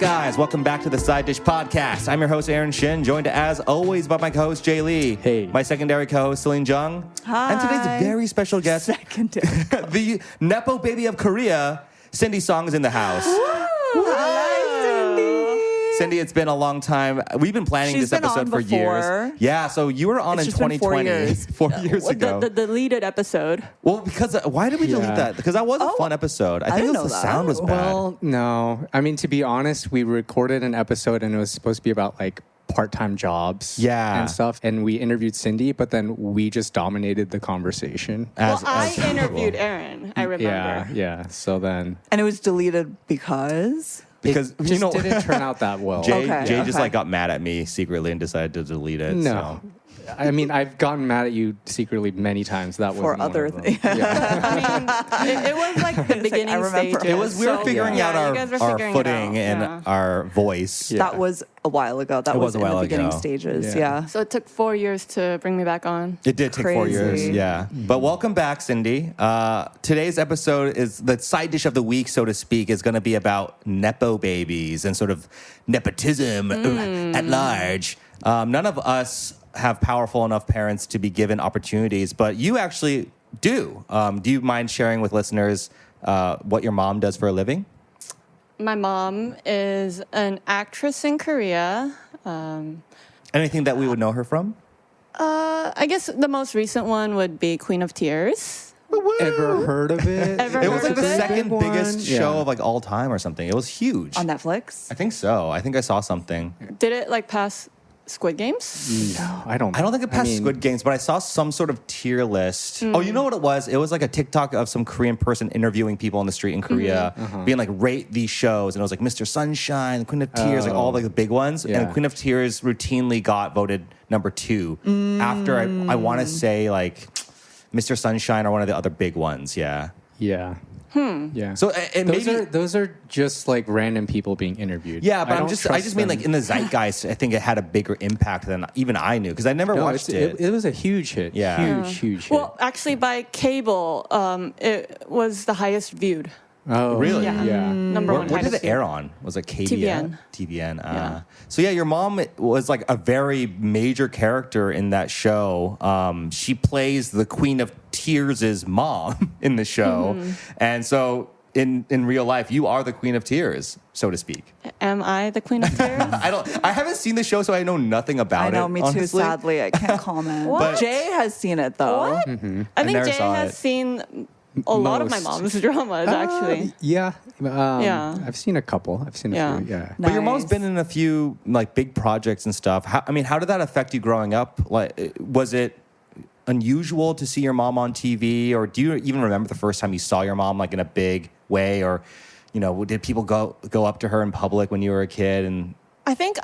guys? Welcome back to the Side Dish Podcast. I'm your host, Aaron Shin, joined as always by my co-host, Jay Lee. Hey. My secondary co-host, Celine Jung. Hi. And today's very special guest, Secondary. the Nepo Baby of Korea, Cindy Song is in the house. Hi, Cindy. Cindy, it's been a long time. We've been planning She's this been episode on for years. before. Yeah, so you were on It's in just been 4 2020. years. 4 years ago. The deleted episode. Well, because why did we delete Yeah. that? Because that was a Oh, fun episode. I I think didn't it was know the that. sound was bad. Well, no. I mean, to be honest, we recorded an episode and it was supposed to be about like part-time jobs Yeah. and stuff. And we interviewed Cindy, but then we just dominated the conversation. As I usual. interviewed Aaron. I remember. Yeah. So then And it was deleted because? Because it just didn't turn out that well. Jay Okay, just okay. like got mad at me secretly and decided to delete it. No. So. I mean, I've gotten mad at you secretly many times. That was For other things. Yeah. I mean, it was like the like, beginning I remember. stages. It was we were so- figuring yeah, out you guys were our figuring it footing out, and yeah. our voice. Yeah. That was a while ago. That It was was a in while the beginning ago. stages. Yeah. Yeah. So it took 4 years to bring me back on. It did take 4 years, Crazy. yeah. But welcome back, Cindy. Today's episode is the side dish of the week, so to speak, is going to be about Nepo babies and sort of nepotism at large. None of us have powerful enough parents to be given opportunities, but you actually do. Do you mind sharing with listeners what your mom does for a living? My mom is an actress in Korea. Anything that we would know her from? I guess the most recent one would be Queen of Tears. Ever heard of it? Ever It was like heard the of it? second Big biggest one. show Yeah. of like all time or something. It was huge. On Netflix? I think so. I think I saw something. Did it like pass Squid Games? No, I don't. I don't think it passed mean, Squid Games, but I saw some sort of tier list. Oh, you know what it was? It was like a TikTok of some Korean person interviewing people on the street in Korea, being like, rate these shows. And it was like Mr. Sunshine, Queen of Tears, like all like the big ones. Yeah. And Queen of Tears routinely got voted number 2 after I want to say like Mr. Sunshine or one of the other big ones. Yeah. Yeah. Yeah. So and those are just like random people being interviewed. yeah, but I don't just trust mean them. like in the zeitgeist, I think it had a bigger impact than even I knew because I never No, watched it was a huge hit. Yeah. Huge hit. Well, actually, by cable, it was the highest viewed. oh, Really? Yeah. Yeah. Number one What did highest it air on? Was it KBN? TVN. Yeah. So yeah, your mom was like a very major character in that show. She plays the Queen of Tears' mom in the show, and so in real life, you are the Queen of Tears, so to speak. Am I the Queen of Tears? I haven't seen the show, so I know nothing about it. I know, me too, honestly. sadly. I can't comment. What? Jay has seen it, though. What? I think never Jay saw has it. seen a lot of my Most. mom's dramas, actually. Yeah. Yeah. I've seen a couple. I've seen a Yeah. few. Yeah. But your mom's Nice. been in a few like big projects and stuff. How did that affect you growing up? Like, was it unusual to see your mom on TV, or do you even remember the first time you saw your mom like in a big way, or did people go up to her in public when you were a kid? And I think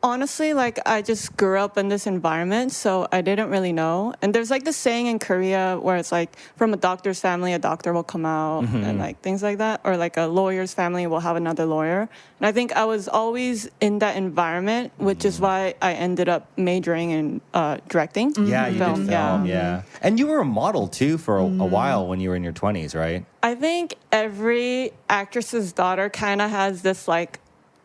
honestly, like I just grew up in this environment, so I didn't really know. And there's like this saying in Korea where it's like from a doctor's family, a doctor will come out and like things like that, or like a lawyer's family will have another lawyer. And I think I was always in that environment, which is why I ended up majoring in directing. yeah, you Film, did yeah. film, yeah. And you were a model too for a while when you were in your 20s, right? I think every actress's daughter kind of has this like,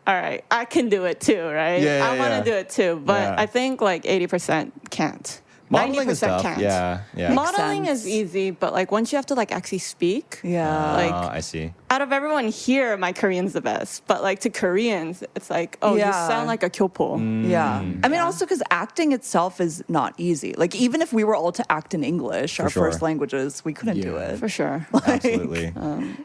all right, I can do it too, right? Yeah, I want to yeah. do it too, but Yeah. I think like 80% can't. Modeling is 90% tough. can't. Yeah, yeah. Modeling sense. is easy, but like once you have to like actually speak, Yeah. like I see. out of everyone here, my Korean's the best. But like to Koreans, it's like, oh, you Yeah. sound like a kyopo. Yeah. I mean, also because acting itself is not easy. Like, even if we were all to act in English, our sure. first languages, we couldn't do Yeah. it. For sure. Absolutely.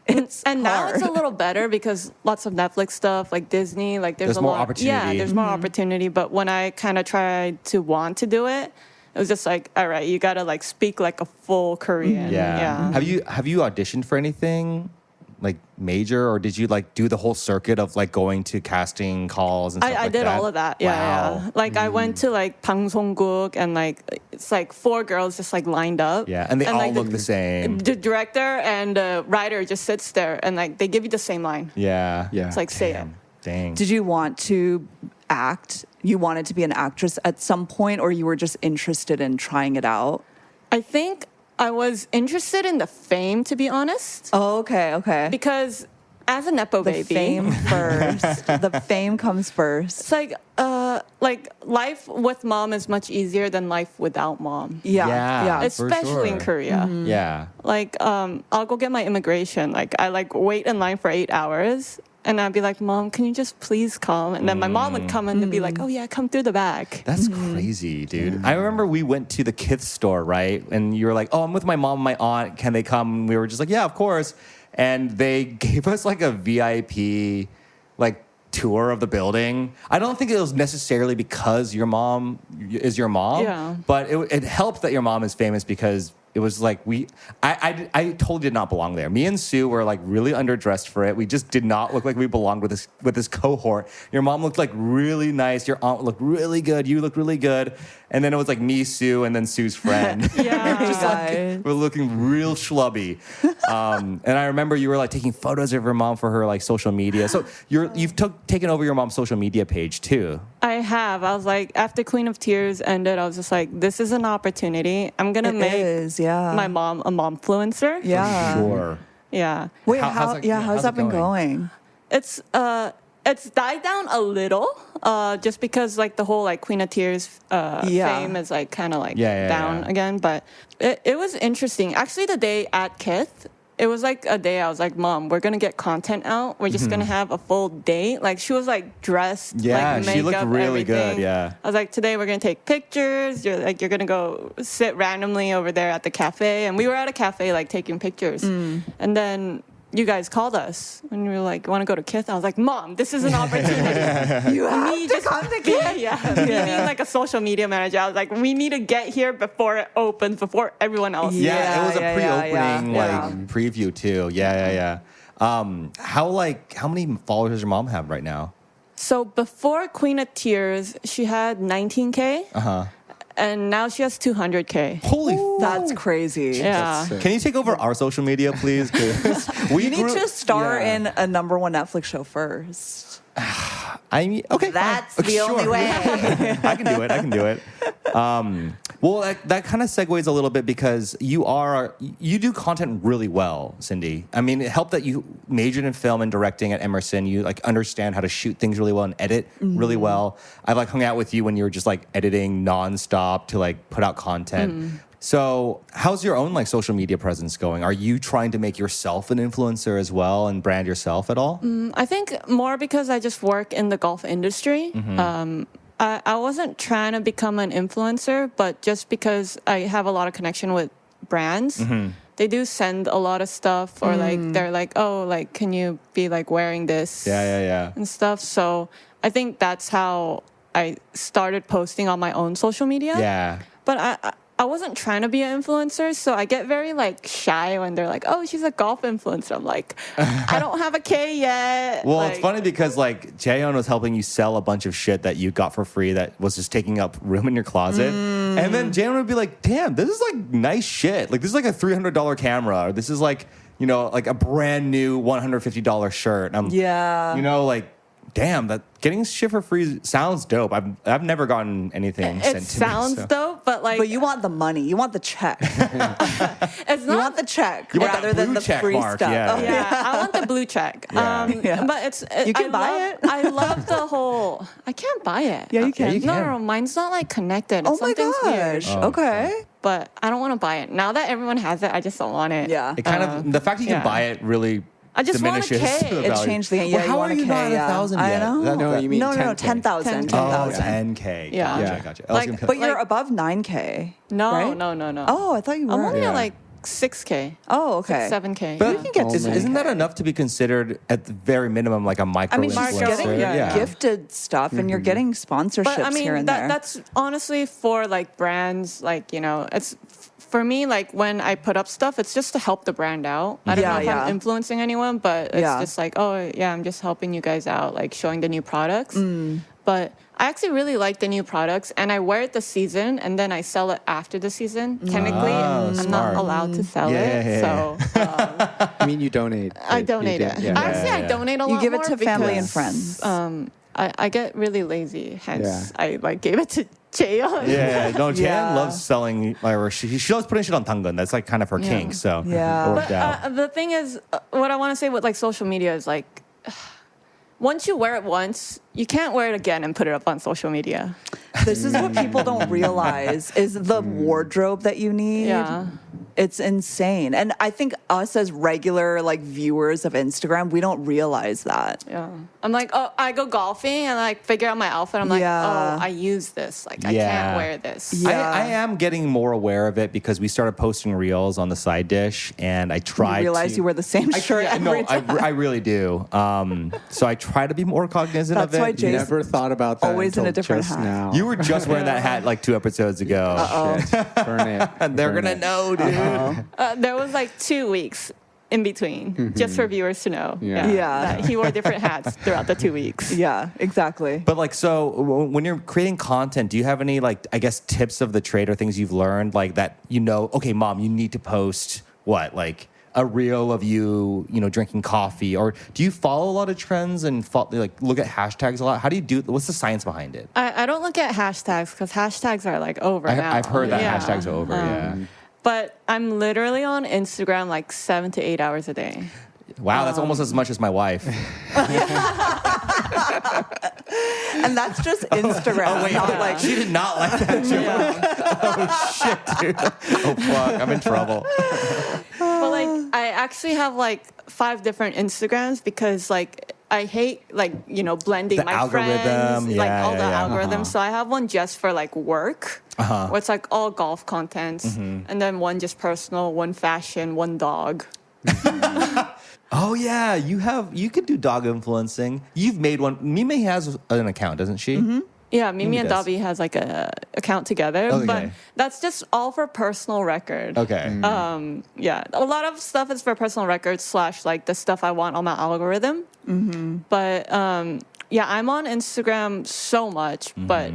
It's And now it's a hard. little better because lots of Netflix stuff, like Disney, like there's There's a more lot. opportunity. Yeah, there's more opportunity. But when I kind of tried to want to do it, it was just like, all right, you gotta like speak like a full Korean. Yeah. Have you auditioned for anything like major, or did you like do the whole circuit of like going to casting calls and stuff I like did that? all of that. Yeah, Wow. yeah. Like I went to like 방송국 and like it's like 4 girls just like lined up. Yeah, and they all like, look the same. The director and the writer just sits there and like they give you the same line. Yeah. Yeah. It's like say it. Damn. Dang. Did you want to act? You wanted to be an actress at some point, or you were just interested in trying it out? I think I was interested in the fame, to be honest. Oh, okay. Because as a Nepo The baby, fame first. The fame comes first. it's like life with mom is much easier than life without mom. Yeah. Yeah. Yeah. For Especially in sure. Korea. Yeah. Like, I'll go get my immigration. Like, I like wait in line for 8 hours. And I'd be like, Mom, can you just please come? And then my mom would come and be like, oh, yeah, come through the back. That's crazy, dude. I remember we went to the Kith store, right? And you were like, oh, I'm with my mom and my aunt. Can they come? And we were just like, yeah, of course. And they gave us like a VIP, like, tour of the building. I don't think it was necessarily because your mom is your mom. Yeah. But it helped that your mom is famous because it was like I totally did not belong there. Me and Sue were like really underdressed for it. We just did not look like we belonged with this cohort. Your mom looked like really nice. Your aunt looked really good. You looked really good. And then it was like me, Sue, and then Sue's friend. Yeah. You guys. We're looking real schlubby. And I remember you were like taking photos of your mom for her like social media. So you've taken over your mom's social media page too. I have. I was like, after Queen of Tears ended, I was just like, this is an opportunity. I'm going to It make is, yeah. my mom a momfluencer. Yeah. Sure. Yeah. Wait, How's how's that been going? going? It's died down a little, just because like the whole like Queen of Tears fame is like kind of like down again. But it was interesting. Actually, the day at Kith, it was like a day I was like, Mom, we're gonna get content out. We're just gonna have a full day. Like she was like dressed, Yeah, like she looked makeup, really good, everything. yeah. I was like, today we're gonna take pictures. You're gonna go sit randomly over there at the cafe, and we were at a cafe like taking pictures, and then you guys called us and you were like, want to go to Kith? I was like, Mom, this is an opportunity. You have to come to Kith. Yeah. Me being like a social media manager, I was like, we need to get here before it opens, before everyone else. Yeah, it was a Yeah, pre-opening yeah. like preview too. Yeah. How many followers does your mom have right now? So before Queen of Tears, she had 19K. And now she has 200K. Holy That's crazy. Yeah. Can you take over our social media, please? 'Cause You need to star yeah. in a number one Netflix show first. I mean, okay, That's fine. the only way. I can do it. Well, that kind of segues a little bit because you do content really well, Cindy. I mean, it helped that you majored in film and directing at Emerson. You like understand how to shoot things really well and edit really well. I've like hung out with you when you were just like editing nonstop to like put out content. So how's your own like social media presence going? Are you trying to make yourself an influencer as well and brand yourself at all? I think more because I just work in the golf industry. I wasn't trying to become an influencer, but just because I have a lot of connection with brands, they do send a lot of stuff or like they're like, oh, like, can you be like wearing this? Yeah. And stuff. So I think that's how I started posting on my own social media. Yeah. But I wasn't trying to be an influencer, so I get very like shy when they're like, "Oh, she's a golf influencer." I'm like, I don't have a K yet. Well, like, it's funny because like Jaehyun was helping you sell a bunch of shit that you got for free that was just taking up room in your closet, and then Jaehyun would be like, "Damn, this is like nice shit. Like this is like a $300 camera, or this is like like a brand new $150 shirt." Like. Damn, that getting shit for free sounds dope. I've never gotten anything sent to me. It sounds dope, but like, But you want the money. You want the check. it's You not. want the check You want rather that than blue the check free mark, stuff. yeah. Oh, Yeah, I want the blue check. Yeah. But You can buy it. I love the whole. I can't buy it. Yeah, you can. you can. No, mine's not like connected. Oh my Something's weird. gosh. Okay. But I don't want to buy it. Now that everyone has it, I just don't want it. Yeah. It kind of the fact you can yeah. buy it really I just want a diminishes K. the It value. changed the Well, you how want are you a K, not at yeah. 1,000 I yet? know. No, you mean no, 10K. 10,000. 10,000. 10K. Yeah. Gotcha. Like, I was gonna- But you're above 9K. No, right? no. Oh, I thought you were. I'm only Yeah. at like 6K. Oh, okay. 7K. But You can get to isn't that 9K. enough to be considered at the very minimum like a micro I mean, influencer? you're getting Yeah. gifted stuff and you're getting sponsorships But I mean, here and there. that's honestly for like brands, like, it's for me, like when I put up stuff, it's just to help the brand out. I don't know if I'm influencing anyone, but it's just like, oh, yeah, I'm just helping you guys out, like showing the new products. But I actually really like the new products, and I wear it this season, and then I sell it after the season. Technically, I'm smart. not allowed to sell Yeah, it, yeah, so I mean, you donate. I You donate do- it. Yeah. Actually, I donate a lot You give it more to family and because, friends. I get really lazy, hence Yeah. I like gave it Jaehyun. Yeah, no, Jan Yeah. loves selling, or she loves putting shit on Tangun. That's like kind of her kink. So Yeah. it worked out. The thing is, what I want to say with like social media is like, once you wear it once, you can't wear it again and put it up on social media. This is what people don't realize is the wardrobe that you need. Yeah. It's insane. And I think us as regular like viewers of Instagram, we don't realize that. Yeah. I'm like, oh, I go golfing and like figure out my outfit. I'm like, Yeah. oh, I use this. Like, I Yeah. can't wear this. Yeah. I am getting more aware of it because we started posting reels on the side dish, and I tried. You realize to, you wear the same shirt every time. I really do. So I try to be more cognizant That's of it. why Jason- Never thought about that Always in until a different just hat. now. You were just wearing that hat like 2 episodes ago. Shit. Burn it. And they're Burn gonna it. know, dude. There was like 2 weeks in between, just for viewers to know. Yeah. Yeah. That he wore different hats throughout the 2 weeks. Yeah, exactly. But like, so when you're creating content, do you have any like, I guess, tips of the trade or things you've learned like that? Okay, mom, you need to post what, like a reel of you drinking coffee, or do you follow a lot of trends and like look at hashtags a lot? How do you do? What's the science behind it? I don't look at hashtags because hashtags are like over now. I've heard that Yeah. hashtags are over. Yeah. But I'm literally on Instagram like 7 to 8 hours a day. Wow, that's almost as much as my wife. And that's just Instagram. Oh wait, not like she did not like that joke. Oh shit, dude. Oh fuck, I'm in trouble. But like I actually have like 5 different Instagrams because like I hate like blending The my algorithm, friends, like yeah, all the yeah, yeah. algorithms. So I have one just for like work, where it's like all golf content, and then one just personal, one fashion, one dog. Oh yeah, you could do dog influencing. You've made one. Mime has an account, doesn't she? Yeah, Mimi and does. Dabi has like a account together, Okay. but that's just all for personal record. Okay. Yeah, a lot of stuff is for personal record / like the stuff I want on my algorithm. But yeah, I'm on Instagram so much, but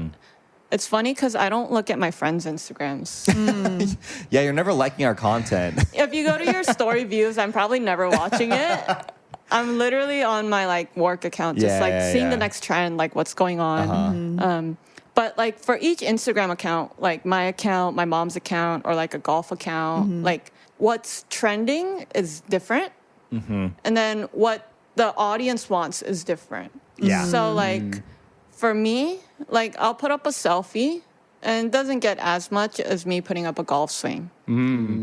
it's funny because I don't look at my friends' Instagrams. Yeah, you're never liking our content. If you go to your story views, I'm probably never watching it. I'm literally on my like work account, just seeing the next trend, like what's going on. But like for each Instagram account, like my account, my mom's account, or like a golf account, like what's trending is different, and then what the audience wants is different. Yeah. So like for me, like I'll put up a selfie, and it doesn't get as much as me putting up a golf swing.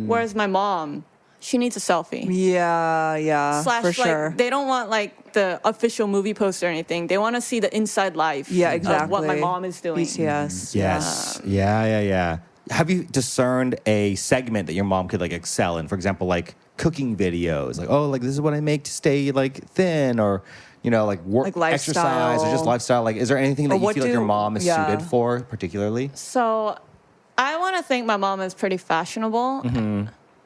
Whereas my mom, she needs a selfie. yeah, / for like sure. they don't want like the official movie poster or anything. They want to see the inside life Yeah, of exactly. what my mom is doing. BTS. Yes. Yeah. Have you discerned a segment that your mom could like excel in? For example, like cooking videos, like like this is what I make to stay like thin, or like work, Like exercise, or just lifestyle. Like, is there anything that Or you what feel like your mom is yeah. suited for particularly? So I want to think my mom is pretty fashionable.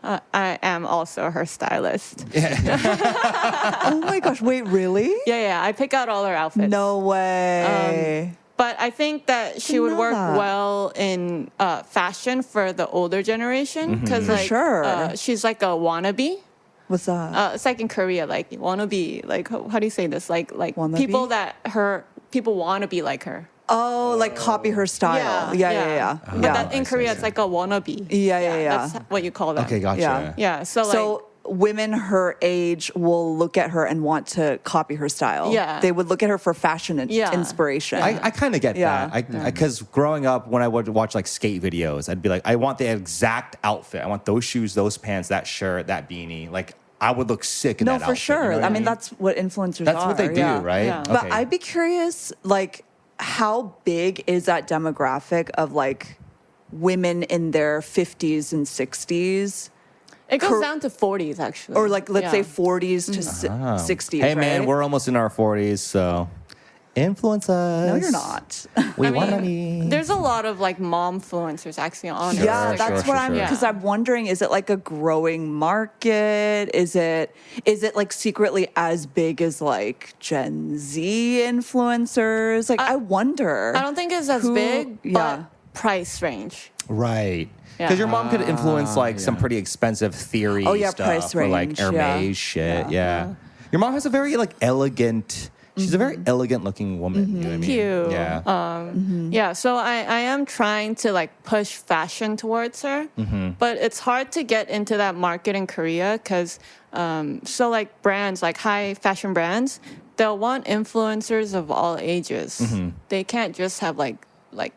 I am also her stylist. Oh my gosh, wait, really? Yeah. I pick out all her outfits. No way. But I think that she Didn't would know work that. well in fashion for the older generation because like sure. she's like a wannabe. What's that? It's like in Korea, like wannabe. Like how do you say this? Like Wannabe? people want to be like her. Oh, like copy her style. Yeah. But that in Korea, it's like a wannabe. Yeah. That's what you call that. Okay, gotcha. Yeah. Yeah. So like. So women her age will look at her and want to copy her style. Yeah. They would look at her for fashion and Yeah. inspiration. I kind of get Yeah. that. Because growing up, when I would watch like skate videos, I'd be like, I want the exact outfit. I want those shoes, those pants, that shirt, that beanie. Like, I would look sick in no, that for outfit. sure. You know what I mean, mean? that's what influencers That's are. what they do, yeah. right? Yeah. But Okay. I'd be curious, like, how big is that demographic of like women in their 50s and 60s? It goes down to 40s, actually. Or like, let's say Yeah. 40s to 60s. Hey, man, right? we're almost in our 40s, so influence us. No, you're not. We I want to mean, be. there's a lot of like momfluencers actually on Yeah, Instagram. that's what I'm sure. because Yeah. I'm wondering, is it like a growing market? Is it like secretly as big as like Gen Z influencers? Like I wonder. I don't think it's as Who- big, yeah. but price range. Right. Yeah. Because your mom could influence like some pretty expensive theory Oh, yeah, stuff price or like range, Hermes yeah. shit. Yeah. Your mom has a very like elegant She's a very elegant looking woman. You know what I mean? Cute. Yeah. Yeah, so I am trying to like push fashion towards her, but it's hard to get into that market in Korea because so like brands, like high fashion brands, they'll want influencers of all ages. They can't just have like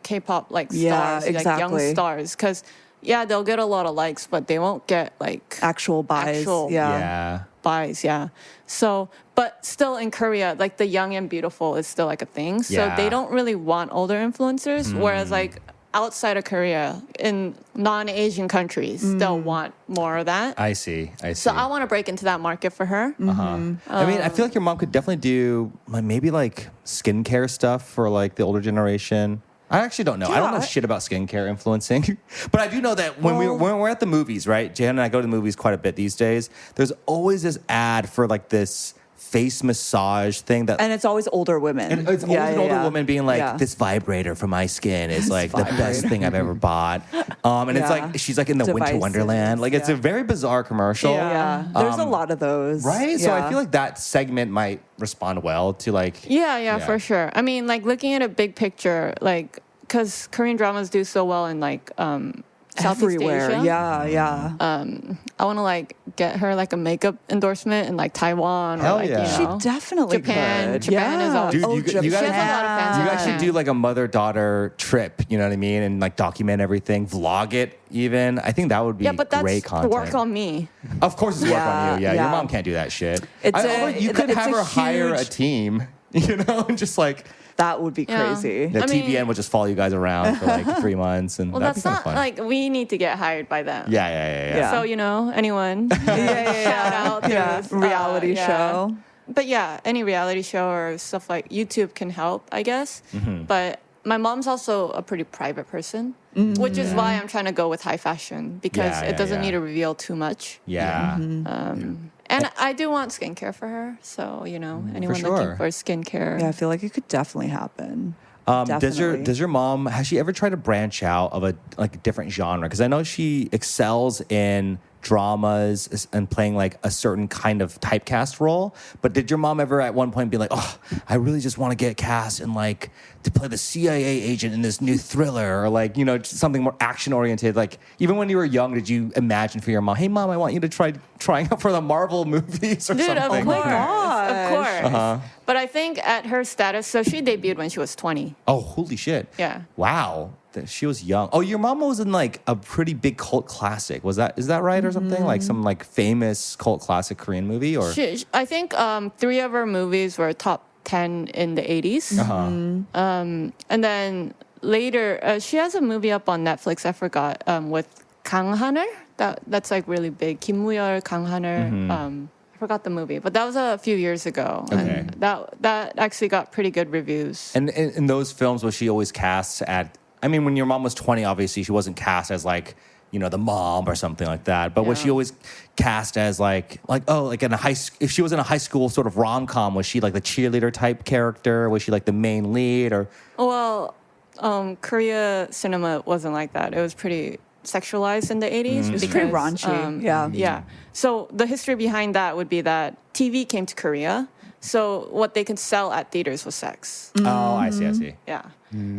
K-pop like Yeah, stars, like young exactly. stars, because they'll get a lot of likes, but they won't get like Actual buys. Actual- yeah. buys, yeah. So, but still in Korea, like the young and beautiful is still like a thing. So Yeah. they don't really want older influencers. Whereas like outside of Korea, in non-Asian countries, they'll want more of that. I see. So I want to break into that market for her. I mean, I feel like your mom could definitely do like maybe like skincare stuff for like the older generation. I actually don't know. I don't know Yeah. shit about skincare influencing, but I do know that when we're at the movies, right? Jan and I go to the movies quite a bit these days. There's always this ad for like this face massage thing that. And it's always older women. And it's always an older woman being like, Yeah. "This vibrator for my skin is like the best vibrator. thing I've ever bought." And it's Yeah. like she's like in the Winter Devices, Wonderland. Like it's a yeah. very bizarre commercial. Yeah. There's a lot of those. Right? So I Yeah. feel like that segment might respond well to like. Yeah, for sure. I mean, like looking at a big picture, like because Korean dramas do so well in like Southeast everywhere. Asia. Yeah. I want to like get her like a makeup endorsement in like Taiwan Hell or like yeah. She you know. definitely Japan. could. Japan is yeah. always- Dude, oh, you Japan. gotta- She has a lot of fans You in guys should Japan. do like a mother-daughter trip, you know what I mean? And like document everything, vlog it even. I think that would be Yeah, but that's great content. work on me. Of course it's work on you. Yeah, your Yeah. mom can't do that shit. It's you could it's have a her hire a huge- team, you know, and just like That would be Yeah. crazy. the I mean- TVN would just follow you guys around for like 3 months. And Well, that'd be that's kinda not fun. like we need to get hired by them. Yeah. Yeah. So you know, anyone, shout out to Yeah. this, Reality yeah. show. But yeah, any reality show or stuff like YouTube can help, I guess. But my mom's also a pretty private person, which is why I'm trying to go with high fashion because Yeah, it doesn't yeah. need to reveal too much. Yeah. And I do want skincare for her. So, you know, anyone sure. looking for skincare. Yeah, I feel like it could definitely happen. Does Definitely. your mom, has she ever tried to branch out of a different genre? Because I know she excels in dramas and playing like a certain kind of typecast role. But did your mom ever at one point be like, "Oh, I really just want to get cast in like to play the CIA agent in this new thriller," or like, you know, just something more action oriented? Like even when you were young, did you imagine for your mom, "Hey mom, I want you to trying out for the Marvel movies or Dude, something"? of course. Of course. Uh-huh. But I think at her status, so she debuted when she was 20. Oh, holy shit! Yeah. Wow. She was young. Oh, your mom was in like a pretty big cult classic. Is that right or something? Like some like famous cult classic Korean movie or? I think 3 of her movies were top 10 in the 80s. And then later, she has a movie up on Netflix, I forgot, with Kang Haner. That's like really big. Kim Woo-yeol, Kang Haner. I forgot the movie, but that was a few years ago. Okay. And that actually got pretty good reviews. And in those films, was she always cast at? I mean, when your mom was 20, obviously she wasn't cast as like, you know, the mom or something like that. But was she always cast as like in a if she was in a high school sort of rom-com, was she like the cheerleader type character? Was she like the main lead or? Well, Korea cinema wasn't like that. It was pretty sexualized in the 80s. It was pretty raunchy. Yeah. So the history behind that would be that TV came to Korea. So what they could sell at theaters was sex. Oh, I see. Yeah.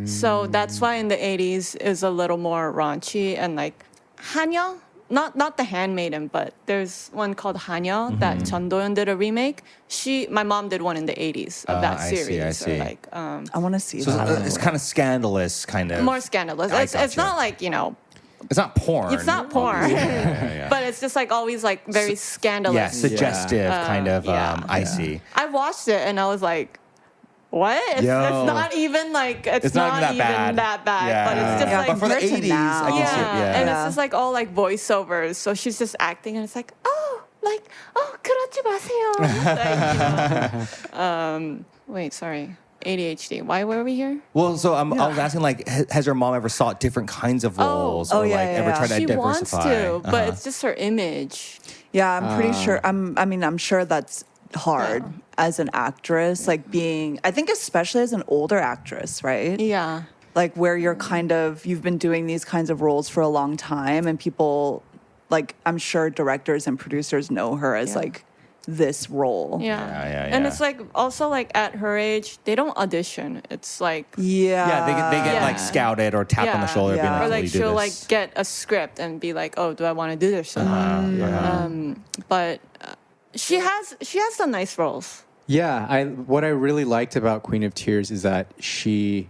So that's why in the 80s is a little more raunchy and like Hanya, not the Handmaiden, but there's one called Hanya that Chun Do-yeon did a remake. My mom did one in the 80s of that I see, series. I see. Or like I want to see So that. it's kind of scandalous, kind of. more scandalous. I It's gotcha. not like, you know, It's not porn. it's not porn. Yeah. But it's just like always like very scandalous. Yeah, suggestive kind of. yeah. I see. I watched it and I was like, what? It's not even like it's not not even that bad. Yeah. But it's just Yeah, like but for the compared to 80s, now. I can see it. Yeah. and Yeah. it's just like all like voiceovers. So she's just acting, and it's like, 그러지 마세요. Like, you know. Wait, sorry. ADHD. Why were we here? Well, so I was asking, like, has your mom ever sought different kinds of roles, or yeah, like yeah, ever yeah. tried to She diversify? wants to, but it's just her image. Yeah, I'm pretty sure. I'm sure that's hard as an actress. Like being, I think especially as an older actress, right? Yeah. Like where you've been doing these kinds of roles for a long time, and people, like I'm sure directors and producers know her as Yeah. like this role. Yeah. And it's like also like at her age, they don't audition. It's like Yeah, they get like scouted or tapped on the shoulder, being like, or "Will like you do she'll like this?" get a script and be like, oh, do I want to do this or not? But she has some nice roles. Yeah, what I really liked about Queen of Tears is that she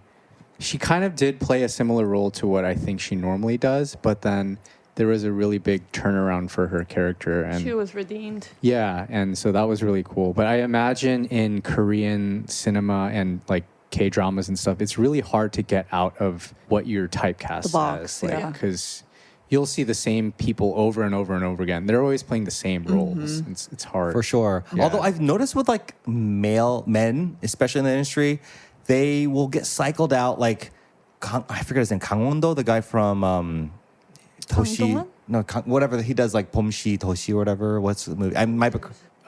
kind of did play a similar role to what I think she normally does, but then there was a really big turnaround for her character, and She was redeemed. yeah, and so that was really cool. But I imagine in Korean cinema and like K-dramas and stuff, it's really hard to get out of what you're typecast The box, as, yeah. because you'll see the same people over and over and over again. They're always playing the same roles. It's hard. For sure. Yeah. Although I've noticed with like male men, especially in the industry, they will get cycled out. Like I forget his name, Kang Won-do, the guy from Toshi. Dong-won? No, whatever he does, like Bomshi Toshi or whatever. What's the movie? I might be.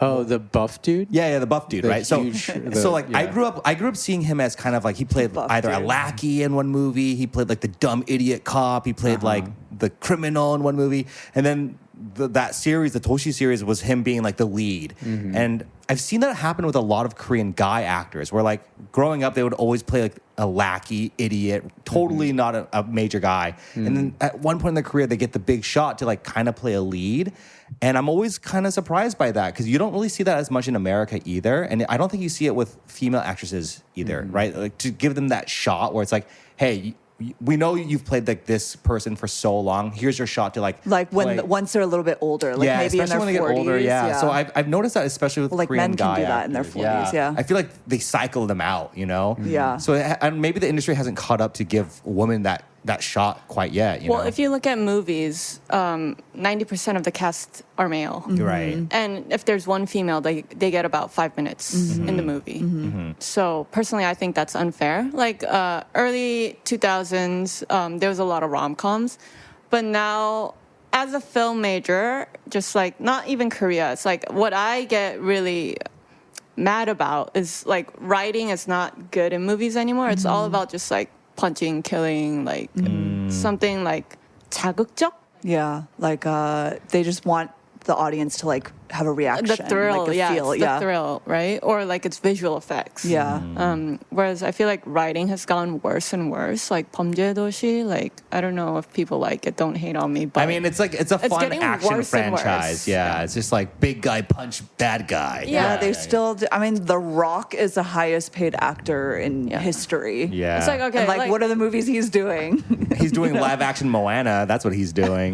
Oh, the buff dude? Yeah, the buff dude, The right? huge- So like I yeah. grew up seeing him as kind of like he played buff either a dude. lackey in one movie, he played like the dumb idiot cop, he played like the criminal in one movie, and then that series, the Toshi series, was him being like the lead. And I've seen that happen with a lot of Korean guy actors, where like growing up they would always play like a lackey, idiot, totally not a major guy, and then at one point in their career they get the big shot to like kind of play a lead. And I'm always kind of surprised by that because you don't really see that as much in America either. And I don't think you see it with female actresses either, right? Like to give them that shot where it's like, hey, we know you've played like this person for so long. Here's your shot to like play. Once they're a little bit older, like maybe in especially their when 40s. they get older. Yeah. So I've noticed that especially with Like Korean men can guy do that in their actors. 40s, yeah. I feel like they cycle them out, you know? Yeah. So and maybe the industry hasn't caught up to give women that shot quite yet. You Well, know? if you look at movies, 90% of the cast are male. You're right. And if there's one female, they get about 5 minutes in the movie. So personally, I think that's unfair. Like early 2000s, there was a lot of rom-coms. But now, as a film major, just like not even Korea, it's like what I get really mad about is like writing is not good in movies anymore. It's all about just like punching, killing, like something like 자극적? Yeah, like they just want the audience to like have a reaction, The thrill, like a yeah, feel, it's the thrill, right? Or like it's visual effects. Yeah. Whereas I feel like writing has gone worse and worse. Like 범죄도시, like I don't know if people like it. Don't hate on me, but I mean, it's like it's a fun getting action worse and worse. franchise. Yeah, it's just like big guy punch bad guy. Yeah, they still. I mean, The Rock is the highest paid actor in history. Yeah. it's like okay, And like, what are the movies he's doing? He's doing live action Moana. That's what he's doing,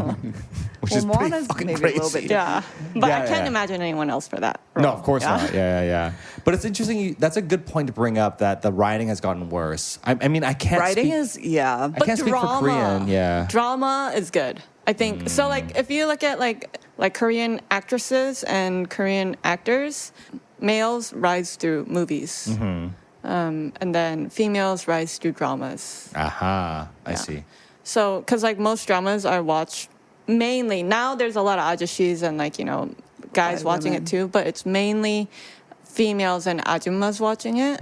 which is pretty Moana's fucking maybe crazy. a little bit yeah, but Yeah, I can't yeah. imagine anyone else for that. No, role. of course not. Yeah. But it's interesting. That's a good point to bring up that the writing has gotten worse. I mean, I can't. Writing speak, is yeah. I can't speak for Korean. Yeah. Drama is good. I think so. Like if you look at like Korean actresses and Korean actors, males rise through movies, and then females rise through dramas. Aha. I see. So, because like most dramas I watch mainly now, there's a lot of ajashis and like guys White watching women. it too, but it's mainly females and ajummas watching it.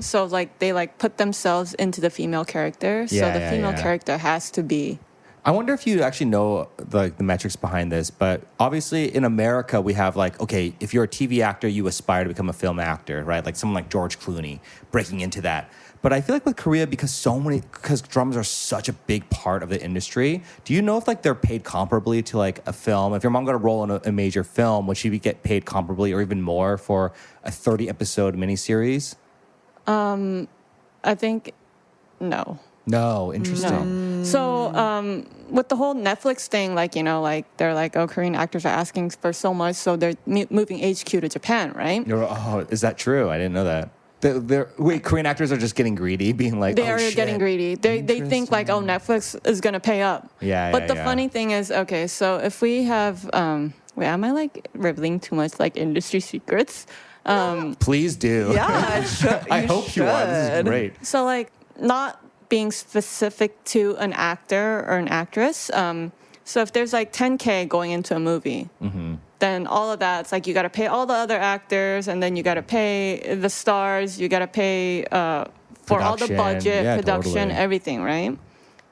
So like they like put themselves into the female character. So Yeah, the yeah, female yeah. character has to be. I wonder if you actually know the metrics behind this, but obviously in America we have like, okay, if you're a TV actor, you aspire to become a film actor, right? Like someone like George Clooney breaking into that. But I feel like with Korea, because drums are such a big part of the industry, do you know if like they're paid comparably to like a film? If your mom got a role in a major film, would she get paid comparably or even more for a 30-episode miniseries? I think no. No, interesting. So with the whole Netflix thing, like like they're like, oh, Korean actors are asking for so much, so they're moving HQ to Japan, right? Is that true? I didn't know that. Wait, Korean actors are just getting greedy, being like, They oh, are shit. getting greedy. They think like, oh, Netflix is gonna pay up. Yeah, But the yeah. funny thing is, okay, so if we have, wait, am I like revealing too much like industry secrets? Please do. Yeah, it should, I hope you are. This is should. great. So like not being specific to an actor or an actress. So if there's like 10K going into a movie, then all of that, it's like you got to pay all the other actors, and then you got to pay the stars, you got to pay for all the Production. budget, Yeah, production, totally. everything, right?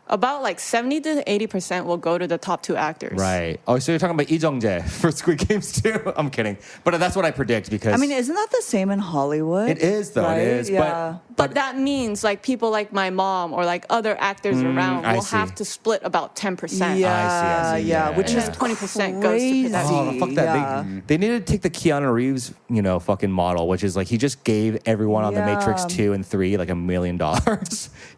about like 70 to 80% will go to the top 2 actors. Right. Oh, so you're talking about Lee Jung-jae for Squid Games too? I'm kidding. But that's what I predict because... I mean, isn't that the same in Hollywood? it is, though. Right? It is. Yeah. But that means like people like my mom or like other actors around I will see. have to split about 10%. Yeah, I see, yeah, yeah. which And is then 20% goes to crazy. production. Oh, fuck that. Yeah. They need to take the Keanu Reeves, fucking model, which is like he just gave everyone on The Matrix Yeah. 2 and 3 like $1 million.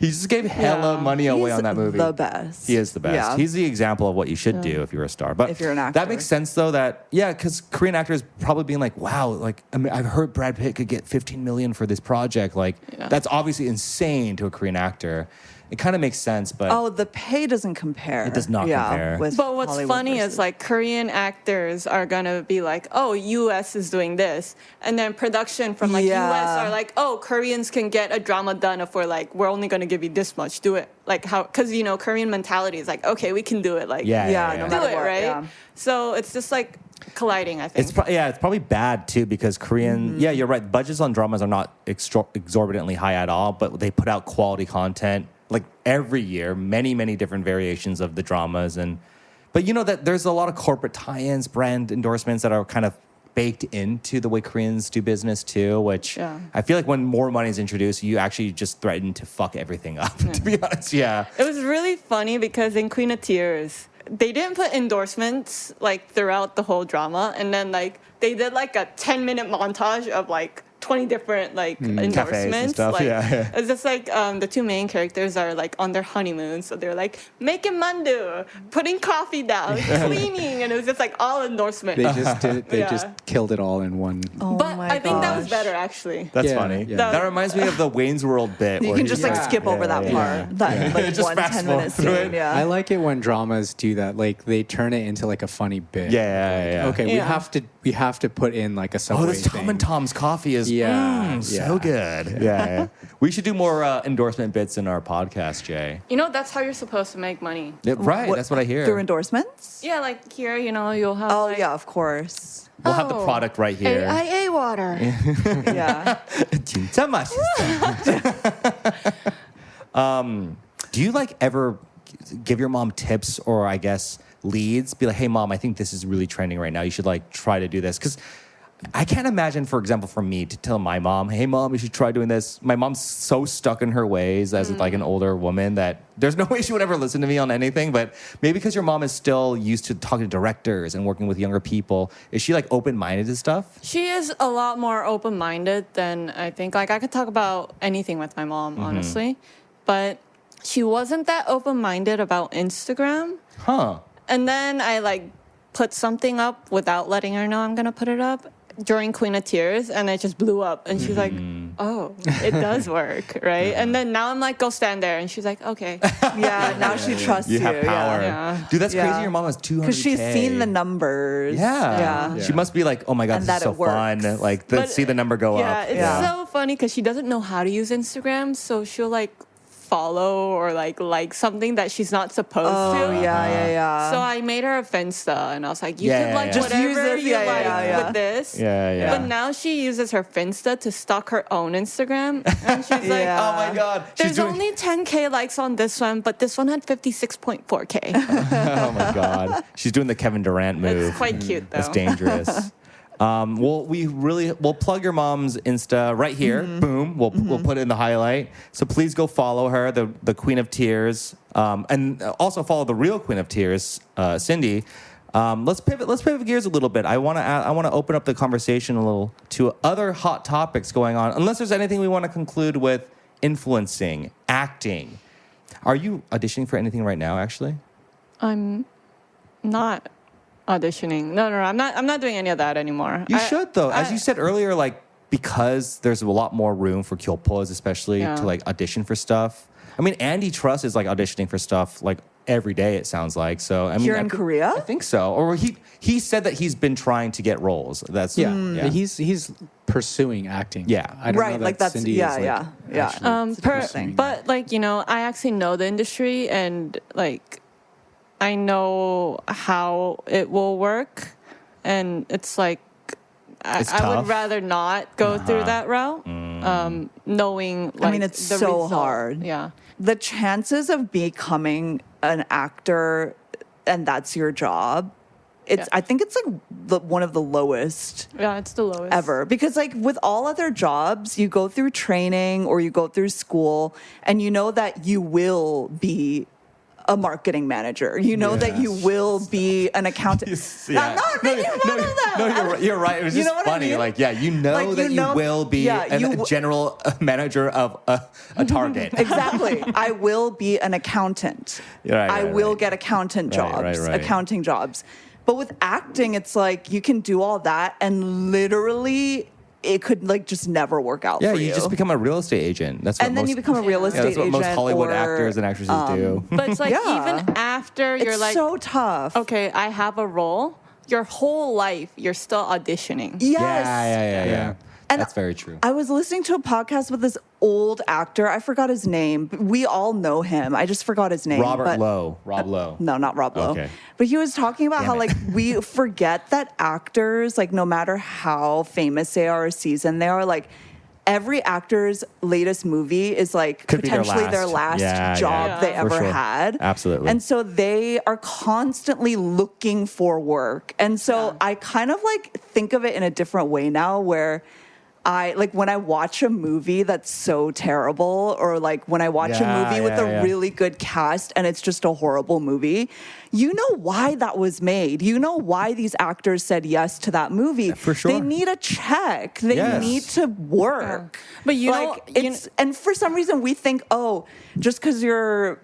He just gave hella Yeah. money away He's on that movie. the best. He is the best. Yeah. He's the example of what you should do if you're a star. But If you're an that actor. makes sense though. That because Korean actors probably being like, wow, like I mean, I've heard Brad Pitt could get 15 million for this project. Like that's obviously insane to a Korean actor. It kind of makes sense, but Oh, the pay doesn't compare. It does not compare. with But what's Hollywood funny versus- is like Korean actors are gonna be like, oh, US is doing this, and then production from like Yeah. US are like, oh, Koreans can get a drama done if we're only gonna give you this much, do it. Like how, because Korean mentality is like, okay, we can do it. Like Yeah, yeah, yeah, no yeah. do matter it, what, right? yeah. So it's just like colliding. I think. It's probably bad too because Korean. Yeah, you're right. Budgets on dramas are not exorbitantly high at all, but they put out quality content like every year, many different variations of the dramas, but that there's a lot of corporate tie-ins, brand endorsements that are kind of baked into the way Koreans do business too, which I feel like when more money is introduced, you actually just threaten to fuck everything up. To be honest, yeah. It was really funny because in Queen of Tears, they didn't put endorsements like throughout the whole drama, and then like they did like a 10-minute montage of like 20 different like endorsements. stuff, Like, yeah. It's just like the 2 main characters are like on their honeymoon, so they're like making mandu, putting coffee down, cleaning, and it was just like all endorsement. They just did it. They Yeah. just killed it all in one. Oh but my I think that was gosh. better actually. That's Yeah, funny. yeah. That reminds me of the Wayne's World bit. You where can he's just like like- skip over that yeah, part. That like Just one fast 10-minute forward through scene. it. Yeah. I like it when dramas do that. Like they turn it into like a funny bit. Yeah. Okay, Yeah. we have to put in like a subway Oh, this Tom thing. and Tom's coffee is Yeah, so yeah. good. Yeah. We should do more endorsement bits in our podcast, Jay. That's how you're supposed to make money. Yeah, right, that's what I hear. Through endorsements? Yeah, like here, you'll have. Oh like, yeah, of course. We'll have the product right here. AIA water. Yeah. 진짜 맛있어. Do you like ever give your mom tips or I guess leads? Be like, hey mom, I think this is really trending right now. You should like try to do this. Because I can't imagine, for example, for me to tell my mom, hey mom, you should try doing this. My mom's so stuck in her ways as like an older woman that there's no way she would ever listen to me on anything. But maybe because your mom is still used to talking to directors and working with younger people, is she like open-minded to stuff? She is a lot more open-minded than I think. Like I could talk about anything with my mom, honestly, but she wasn't that open-minded about Instagram. Huh. And then I like put something up without letting her know I'm gonna put it up during Queen of Tears, and it just blew up. And she's like, "Oh, it does work, right?" And then now I'm like, "Go stand there," and she's like, "Okay." Yeah. Now she trusts You have power. Yeah. Dude, that's Yeah. crazy. Your mom has 200K. Because she's seen the numbers. Yeah. Yeah. She must be like, oh my God, And this that is so it works. fun. Like, But- see the number go Yeah, up. it's Yeah. so funny because she doesn't know how to use Instagram, so she'll like follow or like something that she's not supposed Oh to. yeah. So I made her a Finsta, and I was like, you Yeah, can like yeah. Just use whatever this, you yeah, like yeah. with this. Yeah. But now she uses her Finsta to stalk her own Instagram, and she's like, Yeah. Oh my God. "There's only 10K likes on this one, but this one had 56.4K." Oh my God. She's doing the Kevin Durant move. It's quite cute though. That's dangerous. We'll plug your mom's Insta right here. Boom. We'll put it in the highlight. So please go follow her, the Queen of Tears, and also follow the real Queen of Tears, Cindy. Let's pivot gears a little bit. I want to open up the conversation a little to other hot topics going on. Unless there's anything we want to conclude with influencing, acting. Are you auditioning for anything right now? Actually, I'm not auditioning. No, I'm not doing any of that anymore. you should though. As you said earlier, like because there's a lot more room for kyopos, especially Yeah. to like audition for stuff. I mean, Andy Truss is like auditioning for stuff like every day. It sounds like so. I mean, Here in Korea? I think so. Or he said that he's been trying to get roles. That's Yeah, he's pursuing acting. Yeah. I don't know Right, that like that's Cindy yeah, is, like, yeah. actually It's interesting. But like I actually know the industry, and like I know how it will work, and it's like It's I tough. would rather not go through that route. knowing like I mean, it's the so result. hard. Yeah. The chances of becoming an actor and that's your job, Yeah. I think it's like one of the lowest Yeah, it's the lowest ever, because like with all other jobs, you go through training or you go through school and you know that you will be a marketing manager. You know that you will be an accountant. Yeah. I'm not making fun of that. No, you're right. It was You just know what I funny. mean? Like, yeah, you know Like, that you you know- will be yeah, a general manager of a Target. Exactly. I will be an accountant. Right, I right, will right. get accountant Right, jobs, right, right. accounting jobs. But with acting, it's like you can do all that and literally it could like just never work out Yeah, for you just become a real estate agent. That's what and then most, you become a real yeah, estate that's what most agent Hollywood or, actors and actresses do. But it's like Yeah. even after you're It's like, so tough. okay, I have a role. Your whole life, you're still auditioning. Yes. Yeah. And That's very true. I was listening to a podcast with this old actor. I forgot his name. We all know him. I just forgot his name. Rob but- Lowe. No, not Rob Lowe. Okay. But he was talking about Damn how it. like we forget that actors, like no matter how famous they are or seasoned they are, like every actor's latest movie is like Could be their potentially their last. last Yeah, job yeah. they For ever sure. had. Absolutely. And so they are constantly looking for work. And so I kind of like think of it in a different way now where I like when I watch a movie that's so terrible, or like when I watch a Yeah, movie with yeah, a yeah. really good cast and it's just a horrible movie, you know why that was made. You know why these actors said yes to that movie. For sure. They need a check. They Yes. need to work. But you like know, it's and for some reason we think, oh, just because you're,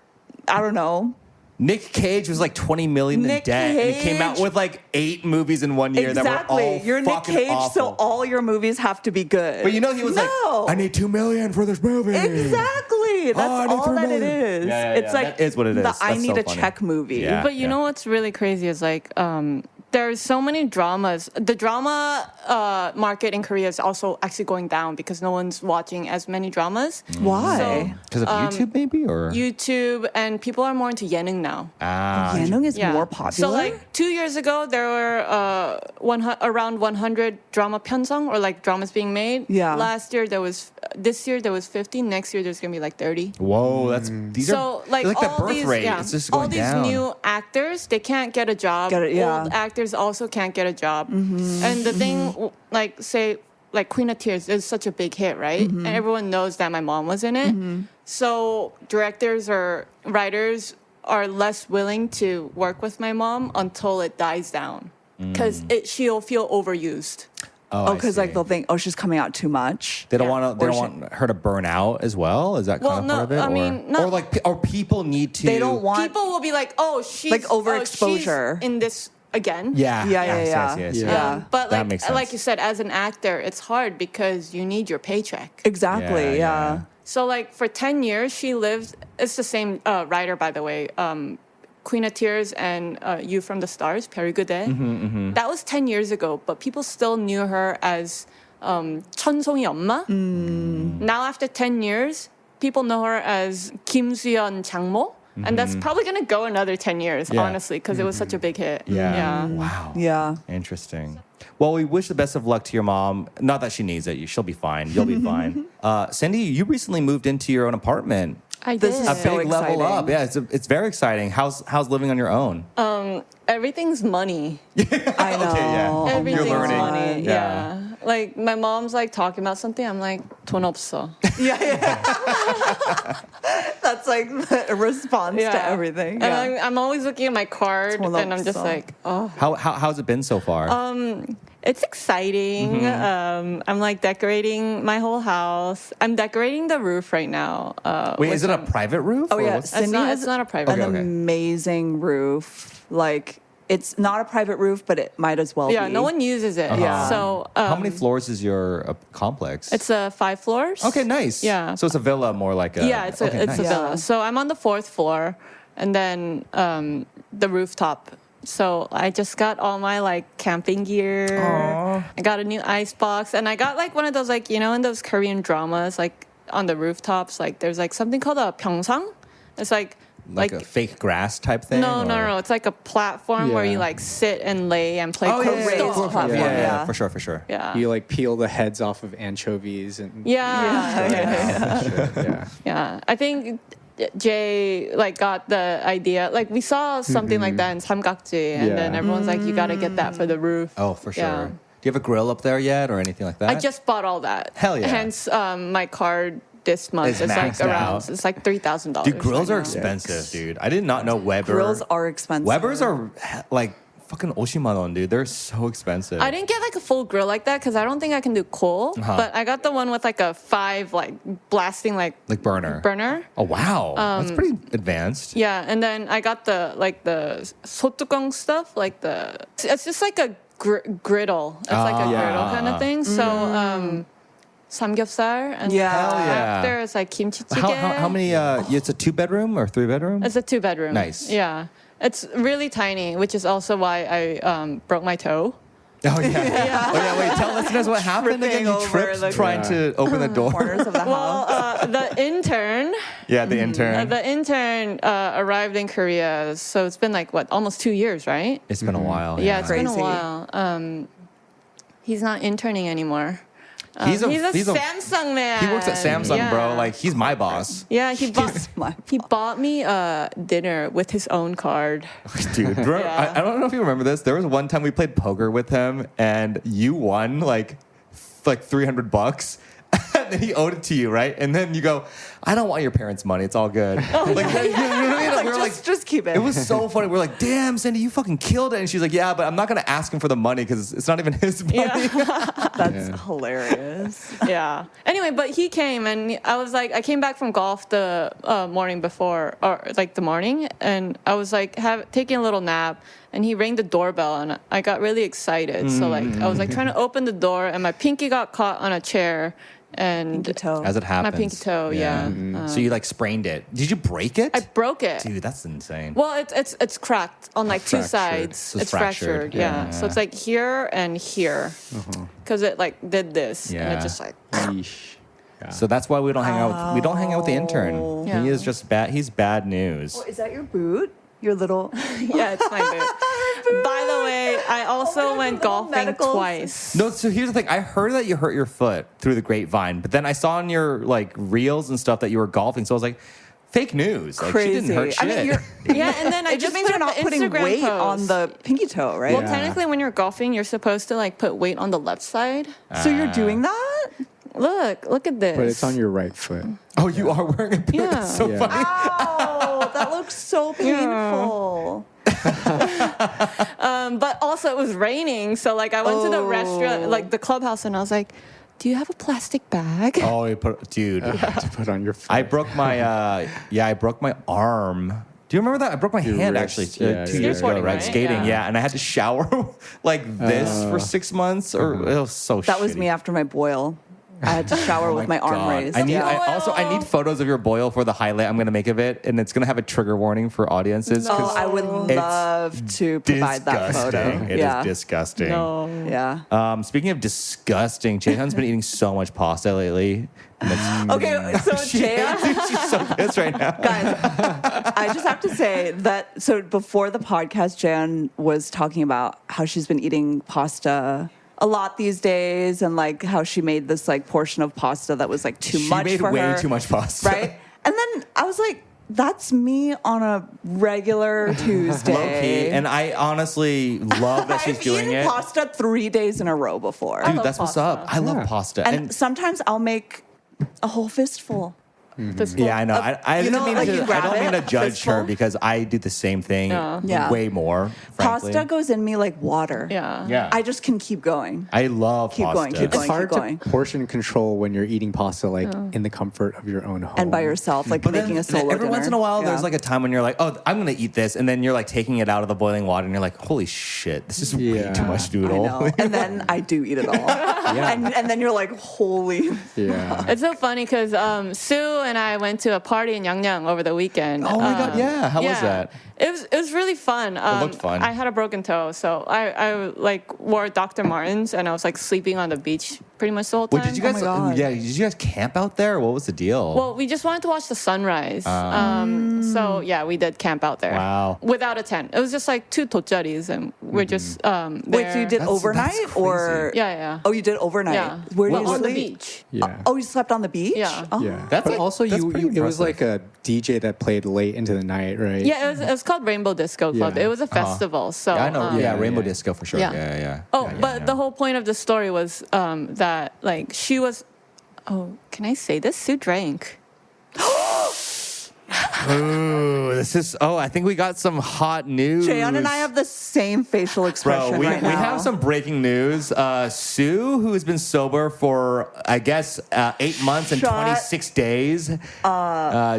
I don't know. Nick Cage was like 20 million in Nick debt, and he came out Cage- with like 8 movies in 1 year that were all You're Nick fucking Cage, awful. so all your movies have to be good. But you know he was no. like, I need 2 million for this movie. Exactly. That's I need all 3 that it million. is. Yeah, It's like that is what it is. the I That's need so a funny. check movie. Yeah. But you know what's really crazy is like there's so many dramas. The drama market in Korea is also actually going down because no one's watching as many dramas. Why? So- Because of YouTube, maybe? Or YouTube and people are more into yeonung now. Yeonung is Yeah. more popular. So like 2 years ago, there were around 100 drama pyeonsang or like dramas being made. Yeah. This year there was 50. Next year there's gonna be like 30. whoa, these So are like, like the all birth these, rate. yeah, It's just all going these down. new actors, they can't get a job. Yeah. Old actors also can't get a job. Mm-hmm. And the thing, like say, like Queen of Tears is such a big hit, right? Mm-hmm. And everyone knows that my mom was in it. So directors or writers are less willing to work with my mom until it dies down, because she'll feel overused. oh, I because see. like they'll think, oh, she's coming out too much. They don't Yeah. want to. They Or don't want her to burn out as well. Is that kind Well, of no, part of it? I or, mean, not- or like, or people need to. They don't want. People will be like, "Oh, she's Like oh, overexposure. she's in this again." Yeah. Yeah. Yes. Yeah. But That like makes sense. like you said, as an actor, it's hard because you need your paycheck. Exactly. Yeah. So like for 10 years, she lived. It's the same writer, by the way. Queen of Tears and You from the Stars, Perry Goode. That was 10 years ago, but people still knew her as 천송이 엄마. Now after 10 years, people know her as Kim Suyeon 장모. And that's probably going to go another 10 years, Yeah. honestly, because it was such a big hit. Yeah. Wow. Yeah. Interesting. Well, we wish the best of luck to your mom. Not that she needs it. She'll be fine. You'll be fine. Cindy, you recently moved into your own apartment. I This did. is A So big level exciting. up. Yeah, it's very exciting. How's living on your own? Everything's money. I know. Okay, yeah. Oh my Everything's You're learning. money. Yeah. Yeah. Like my mom's like talking about something. I'm like, 돈 없어. That's like the response to everything. And Yeah. I'm always looking at my card 돈 and I'm just 없어. like, oh, How's it been so far? it's exciting. I'm like decorating my whole house. I'm decorating the roof right now. Wait, is it a private roof? Oh or yeah, what's- Cindy has it's not a private an Okay, okay. amazing roof. Like it's not a private roof, but it might as well Yeah, be. no one uses it. Yeah. So How many floors is your complex? It's 5 floors. Okay, nice. Yeah. So it's a villa, more like a. Yeah, it's a okay, it's a nice. villa. Yeah. So I'm on the 4th floor, and then the rooftop. So I just got all my like camping gear. I got a new ice box, and I got like one of those like in those Korean dramas like on the rooftops like there's like something called a pyeongsang. It's like like a fake grass type thing? No. It's like a platform where Yeah. you like sit and lay and play. Oh, yeah, raised Coco. platform. Yeah, for sure. Yeah. You like peel the heads off of anchovies and Yeah. yeah. I think Jay like got the idea. Like we saw something like that in 삼각지, and then Yeah. everyone's like, "You got to get that for the roof." Oh, for sure. Yeah. Do you have a grill up there yet or anything like that? I just bought all that. Hell yeah. Hence, my card this month It's is like maxed around. out. It's like $3,000. Dude, grills right are now. expensive, dude. I did not know Weber. Grills are expensive. Weber's are like fucking Oshimanon, dude. They're so expensive. I didn't get like a full grill like that because I don't think I can do coal. But I got the one with like a 5 like blasting like burner. burner. Oh wow, that's pretty advanced. Yeah, and then I got the like the sotukong stuff, like it's just like a griddle. It's like a griddle kind of thing. So samgyeopsal and Yeah. Hell yeah. after it's like kimchi jjigae. How many? It's a 2-bedroom or 3-bedroom? It's a 2-bedroom. Nice. Yeah, it's really tiny, which is also why I broke my toe. Oh yeah. Oh yeah. Wait, tell listeners what happened again. Tripping You over tripped the- trying to open the door. Corners of the Well, house. the intern. Yeah, the intern. The intern arrived in Korea, so it's been like almost 2 years, right? It's been a while. Yeah, it's been a Crazy. while. He's not interning anymore. He's a Samsung man. He works at Samsung, Yeah. bro. Like he's my boss. Yeah, he my bought me dinner with his own card. Dude, bro, Yeah. I don't know if you remember this. There was one time we played poker with him, and you won like $300, and then he owed it to you, right? And then you go, "I don't want your parents' money. It's all good." You know what I mean? like, We were just keep it. it was so funny. We're like, "Damn, Cindy, you fucking killed it." And she's like, "Yeah, but I'm not gonna ask him for the money because it's not even his money." That's hilarious. Yeah. Anyway, but he came, and I was like, I came back from golf the morning before, or like the morning, and I was like taking a little nap, and he rang the doorbell, and I got really excited. So like I was like trying to open the door, and my pinky got caught on a chair, and Pinky toe. As it happens. my pinky toe. Yeah. So you like sprained it. Did you break it? I broke it. Dude, that's insane. Well, it's cracked on like 2 Fractured. sides. So it's it's fractured. fractured. Yeah. Yeah. So it's like here and here, because it like did this, and Yeah. it just like. Yeesh. Yeah. So that's why we don't hang out. We don't hang out with the intern. Yeah. He is just bad. He's bad news. Is that your boot? Your little. Yeah, it's my boot. By the way, I also went golfing medicals. twice. No, so here's the thing. I heard that you hurt your foot through the grapevine, but then I saw on your like reels and stuff that you were golfing. So I was like, fake news. Like Crazy. she didn't hurt shit. I mean, you're. Yeah, and then I It just means put you're up not the putting Instagram weight post. on the pinky toe, right? Well, Yeah. technically, when you're golfing, you're supposed to like put weight on the left side. So you're doing that? Look at this. But it's on your right foot. Oh, you are wearing a boot. Yeah. That's so Yeah. funny. Oh, that looks so painful. But also, it was raining, so like I went to the restaurant, like the clubhouse, and I was like, "Do you have a plastic bag?" Oh, dude. To put on your foot. I broke my I broke my arm. Do you remember that? I broke my Your hand wrist, actually yeah, 2 years ago, Skateboarding, right? right? Skating, Yeah. yeah. And I had to shower like this for 6 months, or it was so. That was shitty. me after my boil. I had to shower with my arm God. raised. I need. Yeah. I need photos of your boil for the highlight I'm going to make of it, and it's going to have a trigger warning for audiences. 'cause Oh, I would love to provide that photo. disgusting. It is disgusting. No. Yeah. Speaking of disgusting, Jaehyun's been eating so much pasta lately. And it's- Okay, so Jaya, she's so pissed right now. guys, I just have to say that. So before the podcast, Jan was talking about how she's been eating pasta a lot these days, and like how she made this like portion of pasta that was like too much She made for way her, too much pasta. right? And then I was like, that's me on a regular Tuesday. Low key. And I honestly love that she's I've doing eaten it. pasta 3 days in a row before. Dude, love that's what's pasta. up. I love pasta. And sometimes I'll make a whole fistful. yeah, I know. I You didn't know, mean like to. you I grab don't mean to it, judge fistful. her because I do the same thing Yeah. way more. Frankly. Pasta goes in me like water. Yeah. Yeah. I just can keep going. I love Keep pasta. going, keep It's going. hard to portion control when you're eating pasta like in the comfort of your own home. And by yourself, like But making then a solo every once in a dinner. while, Yeah. there's like a time when you're like, "Oh, I'm gonna eat this," and then you're like taking it out of the boiling water, and you're like, "Holy shit, this is way Yeah. too much I noodle." know. And then I do eat it all. and then you're like, holy. Yeah. It's so funny because Sue and I went to a party in Yangnyeong over the weekend. Oh my God, yeah. How was that? It was really fun. looked fun. I had a broken toe, so I like wore Dr. Martens and I was like sleeping on the beach pretty much the whole Wait, time. did you guys? my God. Yeah, did you guys camp out there? What was the deal? Well, we just wanted to watch the sunrise. So yeah, we did camp out there. Wow. Without a tent. It was just like 2 tojjaris and we're just Wait, there. so you did That's overnight crazy. or? Yeah. Oh, you did overnight. Yeah. Where did Well, you on the sleep? beach. Yeah. Oh, you slept on the beach? Yeah. Oh. Yeah, That's but like- also that's pretty it was impressive. like a DJ that played late into the night, right? Yeah, it was called Rainbow Disco Club. Yeah. It was a festival. So yeah, I know. Yeah, Rainbow yeah. disco for sure. Yeah. Yeah. Oh, Yeah, but yeah. the whole point of the story was that like she was. Oh, can I say this? Sue drank. Ooh, this is. Oh, I think we got some hot news. Jayon and I have the same facial expression Bro, we right now. have some breaking news. Sue, who has been sober for, I guess, 8 months and Shut- 26 days,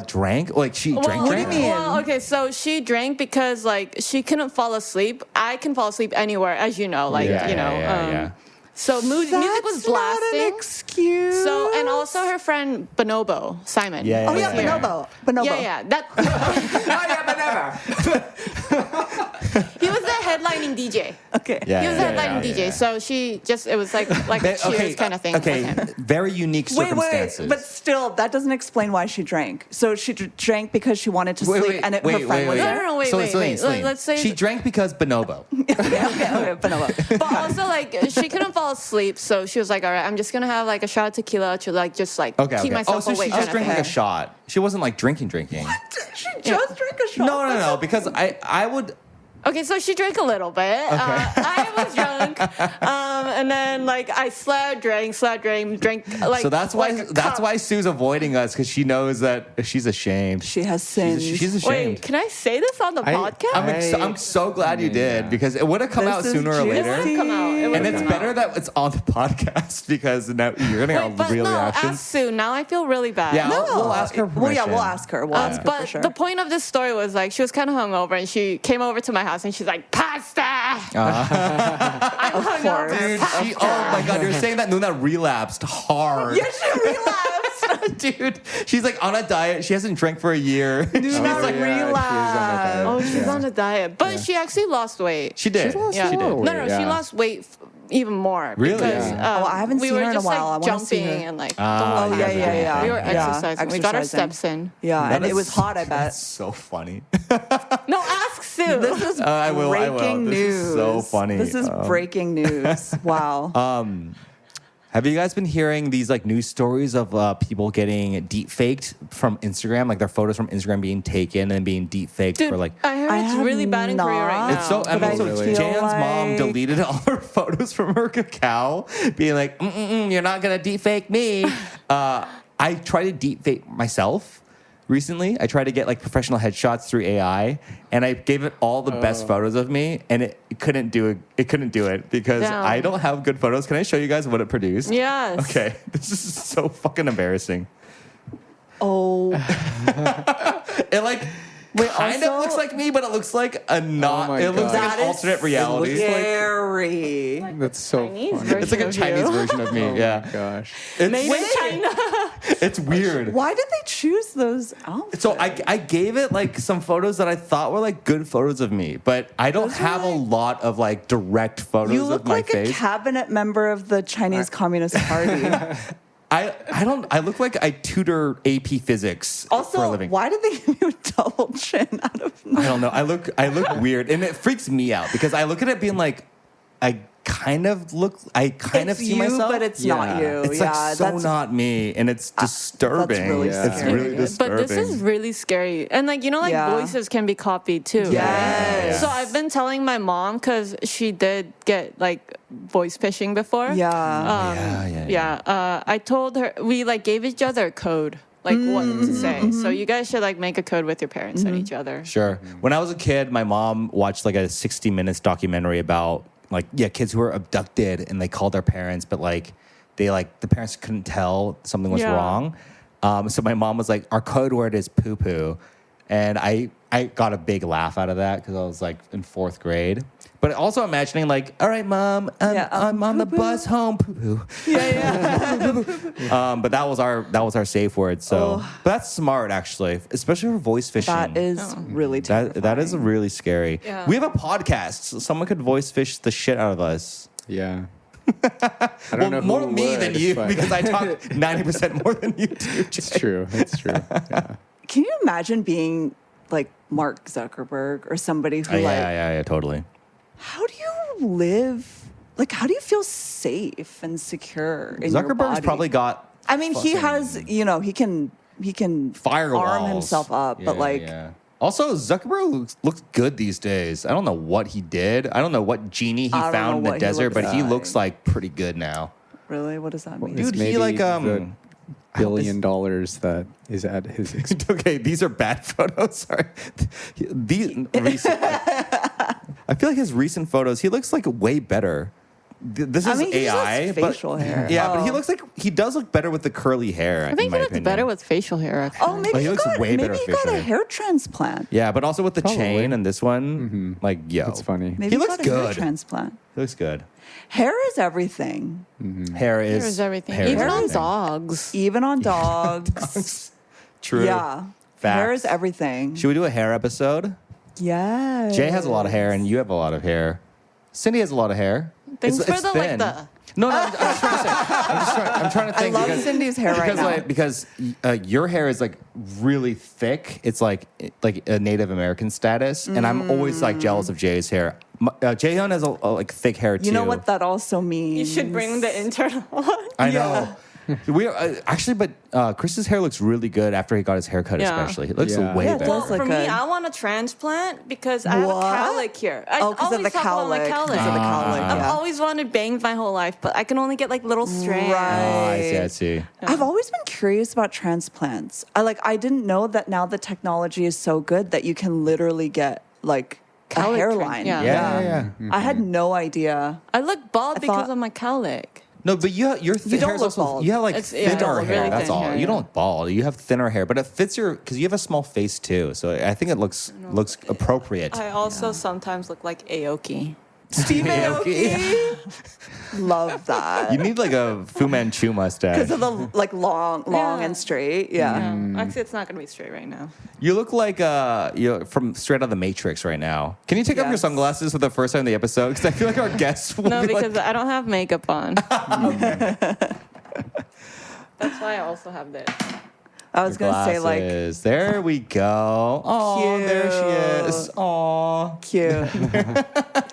drank. Like, she drank. what do you mean? Well, okay, so she drank because like she couldn't fall asleep. I can fall asleep anywhere, as you know. Like Yeah, you know. yeah. So music was That's not blasting. an excuse. So and also her friend Bonobo Simon. Yeah, Oh, yeah, yeah. Bonobo. Bonobo. Yeah. That he was the headlining DJ. Okay. Yeah, He was the headlining yeah, DJ. yeah. So she just it was like a cheers kind of thing. Okay, with him. very unique Wait, circumstances. but still, that doesn't explain why she drank. So she drank because she wanted to sleep, and her friend was No, there. no, no, wait, Celine. let's say she drank because Bonobo. Okay, Bonobo. but also like she couldn't fall asleep, so she was like, "All right, I'm just gonna have like a shot of tequila to like just like Okay, keep okay. myself So she awake." just kind of drank thing. like a shot. She wasn't like drinking. She just drank a shot. No. Because I would. Okay, so she drank a little bit. I was drunk, and then like I drank like. So that's why like a that's cup. why Sue's avoiding us, because she knows that she's ashamed. She has sinned. She's ashamed. Wait, can I say this on the podcast? I'm so glad you did, because it would have come This out is sooner or juicy. later. It would come out. It And would it's come better out. that it's on the podcast, because now you're gonna Wait, get but real no, reactions. ask Sue. Now I feel really bad. Yeah, No. we'll ask her. Well, yeah, permission. we'll ask her. We'll ask her But for sure. the point of this story was like she was kind of hungover and she came over to my house and she's like pasta. I'm Of hungover. course. Dude, oh my god, you're saying that Nuna relapsed hard. Yeah, she relapsed. Dude, she's like on a diet. She hasn't drank for a year. She's not yeah, she is on the relapsed. Oh, she's Yeah. on a diet, but she actually lost weight. She did. She's lost Yeah. a lot of did. No, weight, she yeah. lost weight even more. Really? Because, Yeah. Oh, I haven't we seen were her in a just while. I like wanna see jumping her. and like. Ah, Oh, yeah. We were Yeah, exercising. We got our exercising. steps in. Yeah, That and it is- was hot, I bet. That's so funny. No, ask Sue. This is I will. breaking This news. is so funny. This is breaking news. Wow. Have you guys been hearing these like news stories of people getting deep faked from Instagram, like their photos from Instagram being taken and being deep faked Dude, for like? I heard I it's have really bad in Korea right not. now. It's so. I But mean, so really Jan's mom like- deleted all her photos from her cacao, being like, "You're not gonna deep fake me." I tried to deep fake myself recently. I tried to get like professional headshots through AI, and I gave it all the best photos of me, and it couldn't do it. It couldn't do it because Damn. I don't have good photos. Can I show you guys what it produced? Yes. Okay, this is so fucking embarrassing. Oh, It like kind of also- looks like me, but it looks like a not. my it looks God. like That an is alternate reality. scary. That's so Chinese funny. version. It's like a of Chinese you. version of me. Oh yeah, my gosh. It's, Made in China. it's weird. Why did they choose those outfits? So I gave it like some photos that I thought were like good photos of me, but I don't Those are have a like- lot of like direct photos You of look my like face. a cabinet member of the Chinese Communist Party. I don't. I look like I tutor AP physics for a Also, living. why did they give you a double chin out of I don't know. I look weird, and it freaks me out because I look at it being like, I kind of It's see you, myself, but it's Yeah. not you. it's yeah, like so that's not me, and it's disturbing. really It's scary. really disturbing. But this is really scary. And like, you know, like Yeah. voices can be copied too. right? Yes. So I've been telling my mom because she did get like voice phishing before. yeah. I told her, we like gave each other a code, like what to say. So you guys should like make a code with your parents and each other. Sure. When I was a kid, my mom watched like a 60 Minutes documentary about like kids who were abducted, and they called their parents, but like the parents couldn't tell something was Yeah. wrong. So my mom was like, our code word is poo poo, and I got a big laugh out of that because I was like in 4th grade. But also imagining like, all right, mom, I'm on the poo-poo. bus home, poo poo. But that was our safe word. So, but that's smart actually, especially for voice phishing. That is really terrifying. That is really scary. Yeah. We have a podcast. So someone could voice fish the shit out of us. Yeah. I don't know who more me would, than you but- because I talk 90% more than you do. Jay. It's true. It's true. Yeah. Can you imagine being like Mark Zuckerberg or somebody who Yeah, totally. how do you live? Like, how do you feel safe and secure in your Zuckerberg's body? probably got. I mean, he fucking has, he can firewalls. arm himself up, but like, Also, Zuckerberg looks good these days. I don't know what he did. I don't know what genie he I don't found in know the what he desert, looks but he like. looks like pretty good now. really, what does that mean? It's Dude, he maybe like, the $1 billion that is at his expense. Okay, these are bad photos. Sorry. These recent, I feel like his recent photos, he looks like way better. This is he just AI. has but- facial hair. Yeah, but he Oh. looks like he does look better with the curly hair. I think in my he looks opinion. better with facial hair, actually. Oh, maybe Well, he looks way better maybe he with got facial a hair. hair transplant. Yeah, but also with the Probably. chain and this one, like, yo, That's funny. Maybe He looks got a hair good. transplant. He looks good. Hair is everything, Hair is Hair is everything. hair is Even on everything. dogs. even on dogs. True. Yeah, Facts. hair is everything. Should we do a hair episode? Yes. Jay has a lot of hair, and you have a lot of hair. Cindy has a lot of hair. Thanks It's- for it's the thin. like No, I'm just trying to say. I'm trying to I think. love because, Cindy's hair right now. because your hair is like really thick. It's like a Native American status, and I'm always like jealous of Jay's hair. Jaehyun has a like thick hair too. You know what that also means? You should bring the internal one. I know. We are actually, but Chris's hair looks really good after he got his haircut. Yeah. Especially, it looks Yeah. way Yeah, it better. does Well, look for me, good. I want a transplant because I have What? a cowlick here. I Oh, 'cause of always the talk about my cowlick. cowlick. 'Cause of the cowlick, I've yeah. always wanted bangs my whole life, but I can only get like little strands. Oh, Right. I see. I see. I've always been curious about transplants. I didn't know that now the technology is so good that you can literally get like a Cowlick hairline. yeah. Yeah. I had no idea. I look bald I because thought- of my cowlick. No, but your You don't hair's look also bald. you have like It's- yeah, thinner it's hair. really That's thin all. hair, You yeah. don't look bald. You have thinner hair, but it fits your because you have a small face too. So I think it looks appropriate. I also sometimes look like Aoki. Steve Aoki. Love that. You need like a Fu Manchu mustache. Because of the like long Yeah. and straight. Yeah. Actually, it's not going to be straight right now. You look like you're from straight out of the Matrix right now. Can you take off your Yes. sunglasses for the first time in the episode? Because I feel like our guests will No, be because like, I don't have makeup on. That's why I also have this. I was going to say like glasses. There we go. Oh, there she is. Oh. cute.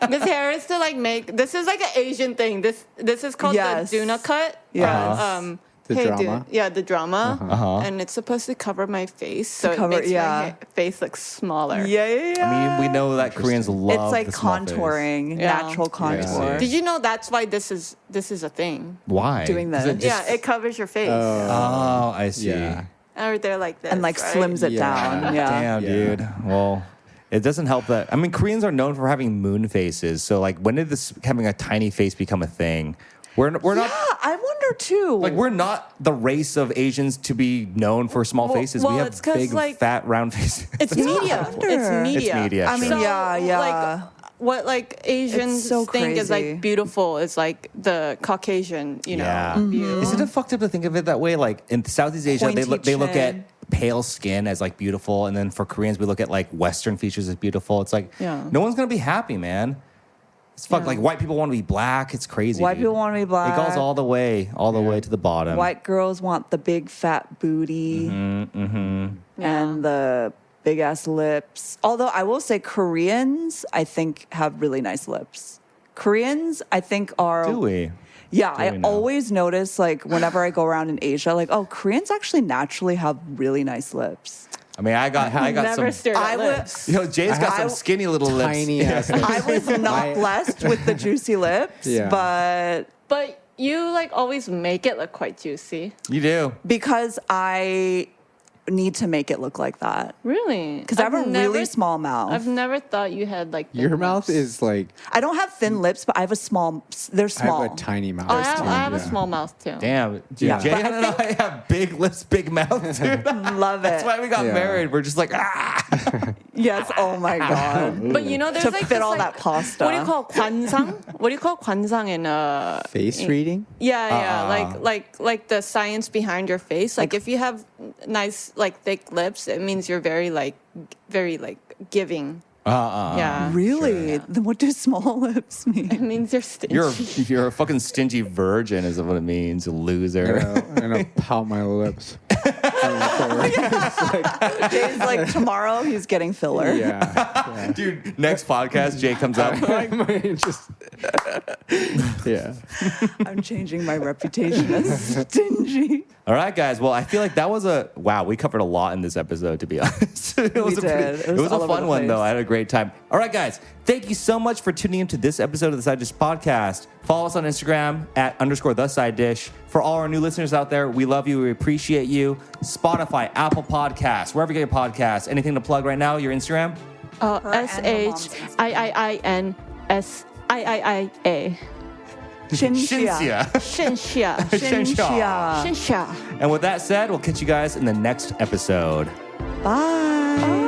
This hair is to like make. This is like an Asian thing. This is called Yes. the Duna cut. Yes. From, The Hey drama? Dude. Yeah, the drama. Uh-huh. And it's supposed to cover my face, so cover- it makes yeah. my face look smaller. Yeah. I mean, we know that Koreans love It's like the small face. contouring, Yeah. natural contour. Did you know that's why this is a thing? Why? Doing 'Cause this? it Yeah, it covers your face. Oh, I see. Yeah. Or they're like this. And like right? slims it Yeah. down. Yeah. Damn, Yeah. dude. Well, it doesn't help that. I mean, Koreans are known for having moon faces. So, like, when did this having a tiny face become a thing? We're not Yeah, I wonder too. like we're not the race of Asians to be known for small faces. well, we have it's 'cause, big, like, fat, round faces. It's media. wonder. It's media. It's media, I mean, sure. yeah. Like, what like Asians so think is crazy. like beautiful is like the Caucasian, you know, Yeah. view. Isn't it fucked up to think of it that way? Like in Southeast Asia, they Pointy look at chin. pale skin as like beautiful, and then for Koreans, we look at like Western features as beautiful. It's like Yeah. no one's gonna be happy, man. It's fuck. Yeah. Like white people want to be black. It's crazy. White dude. people wanna be black. It goes all the way to the bottom. White girls want the big fat booty and the big ass lips. Although I will say Koreans, I think, have really nice lips. Koreans, I think, are. Do we? Yeah, Do I we know? always notice, like, whenever I go around in Asia, like, oh, Koreans actually naturally have really nice lips. I mean, I got Never some. stared I at would- lips. Yo, Jay's got I- some skinny little lips. Tiny ass lips. I was not blessed with the juicy lips, Yeah. but But you like always make it look quite juicy. You do. because I need to make it look like that. Really? Because I have a really small mouth. I've never thought you had like thin Your mouth lips. is like I don't have thin lips, but I have a small. They're small. I have a tiny mouth. I have, too, I have a yeah. small mouth too. Damn. Yeah, Jay but and I have big lips, big mouth, dude. Love it. That's why we got Yeah. married. We're just like, ah. Yes. Oh my god. But you know, there's To like fit this, all like, that pasta. What do you call 관상? What do you call 관상 in Face reading? Yeah, like the science behind your face. Like if you have nice like thick lips, it means you're very like giving. Yeah. Really? Then what do small lips mean? It means you're stingy. You're a fucking stingy virgin, is what it means, you loser. I'm gonna pout my lips. Jay's like, tomorrow he's getting filler. Yeah. Dude, next podcast, Jay comes up. Just, yeah. I'm changing my reputation as stingy. All right, guys. Well, I feel like that was wow. We covered a lot in this episode, to be honest. It was did. It was all a over fun the one, place. though. I had a great time. All right, guys. Thank you so much for tuning into this episode of the Side Dish Podcast. Follow us on Instagram at _the Side Dish. For all our new listeners out there, we love you. We appreciate you. Spotify, Apple Podcasts, wherever you get your podcasts. Anything to plug right now? Your Instagram? SHIINSIIIA. Shinxia. Shinxia. Shinxia. Shinxia. And with that said, we'll catch you guys in the next episode. Bye.